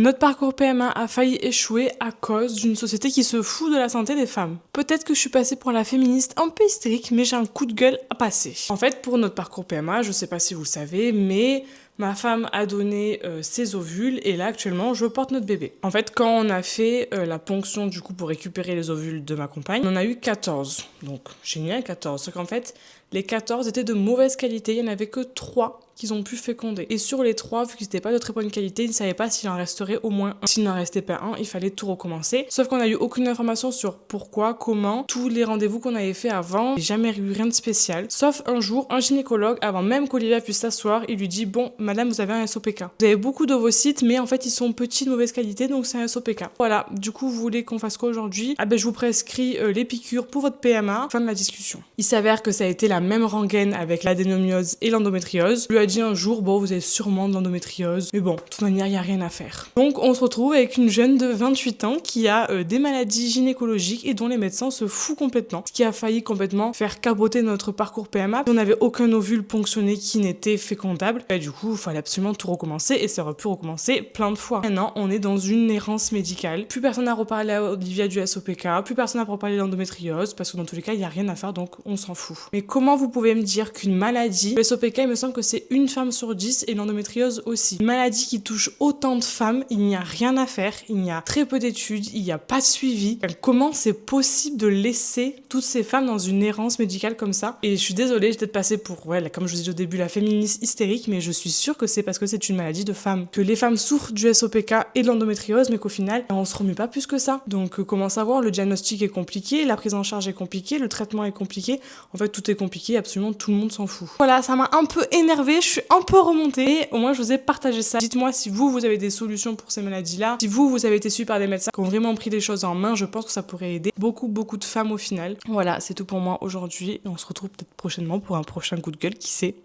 Notre parcours PMA a failli échouer à cause d'une société qui se fout de la santé des femmes. Peut-être que je suis passée pour la féministe un peu hystérique, mais j'ai un coup de gueule à passer. En fait, pour notre parcours PMA, je sais pas si vous le savez, mais ma femme a donné ses ovules et là actuellement je porte notre bébé. En fait, quand on a fait la ponction du coup pour récupérer les ovules de ma compagne, on en a eu 14. Donc génial, 14. Sauf qu'en fait, les 14 étaient de mauvaise qualité, il n'y en avait que 3 qu'ils ont pu féconder. Et sur les 3, vu qu'ils n'étaient pas de très bonne qualité, ils ne savaient pas s'il en resterait au moins un. S'il n'en restait pas un, il fallait tout recommencer. Sauf qu'on n'a eu aucune information sur pourquoi, comment, tous les rendez-vous qu'on avait fait avant, j'ai jamais eu rien de spécial. Sauf un jour, un gynécologue, avant même qu'Olivia puisse s'asseoir, il lui dit « Bon, madame, vous avez un SOPK. Vous avez beaucoup d'ovocytes, mais en fait, ils sont petits, de mauvaise qualité, donc c'est un SOPK. » Voilà, du coup, vous voulez qu'on fasse quoi aujourd'hui? Ah ben, je vous prescris les piqûres pour votre PMA. Fin de la discussion. Il s'avère que ça a été la même rengaine avec l'adénomiose et l'endométriose. Lui a dit un jour, bon, vous avez sûrement de l'endométriose, mais bon, de toute manière, il n'y a rien à faire. Donc, on se retrouve avec une jeune de 28 ans qui a des maladies gynécologiques et dont les médecins se foutent complètement, ce qui a failli complètement faire capoter notre parcours PMA. On n'avait aucun ovule ponctionné qui n'était fécondable, et du coup, il fallait absolument tout recommencer, et ça aurait pu recommencer plein de fois. Maintenant, on est dans une errance médicale. Plus personne n'a reparlé à Olivia du SOPK, plus personne n'a reparlé de l'endométriose, parce que dans tous les cas, il n'y a rien à faire, donc on s'en fout. Mais comment vous pouvez me dire qu'une maladie, le SOPK, il me semble que c'est une femme sur 10 et l'endométriose aussi. Une maladie qui touche autant de femmes, il n'y a rien à faire, il y a très peu d'études, il n'y a pas de suivi. Enfin, comment c'est possible de laisser toutes ces femmes dans une errance médicale comme ça? Et je suis désolée, j'ai peut-être passé pour, comme je vous ai dit au début, la féministe hystérique, mais je suis sûre que c'est parce que c'est une maladie de femmes. Que les femmes souffrent du SOPK et de l'endométriose, mais qu'au final, on se remue pas plus que ça. Donc comment savoir? Le diagnostic est compliqué, la prise en charge est compliquée, le traitement est compliqué. En fait, tout est compliqué, absolument tout le monde s'en fout. Voilà, ça m'a un peu énervée, je suis un peu remontée, et au moins je vous ai partagé ça. Dites-moi si vous avez des solutions pour ces maladies-là, si vous avez été suivi par des médecins qui ont vraiment pris les choses en main, je pense que ça pourrait aider beaucoup de femmes au final. Voilà, c'est tout pour moi aujourd'hui, et on se retrouve peut-être prochainement pour un prochain coup de gueule, qui sait.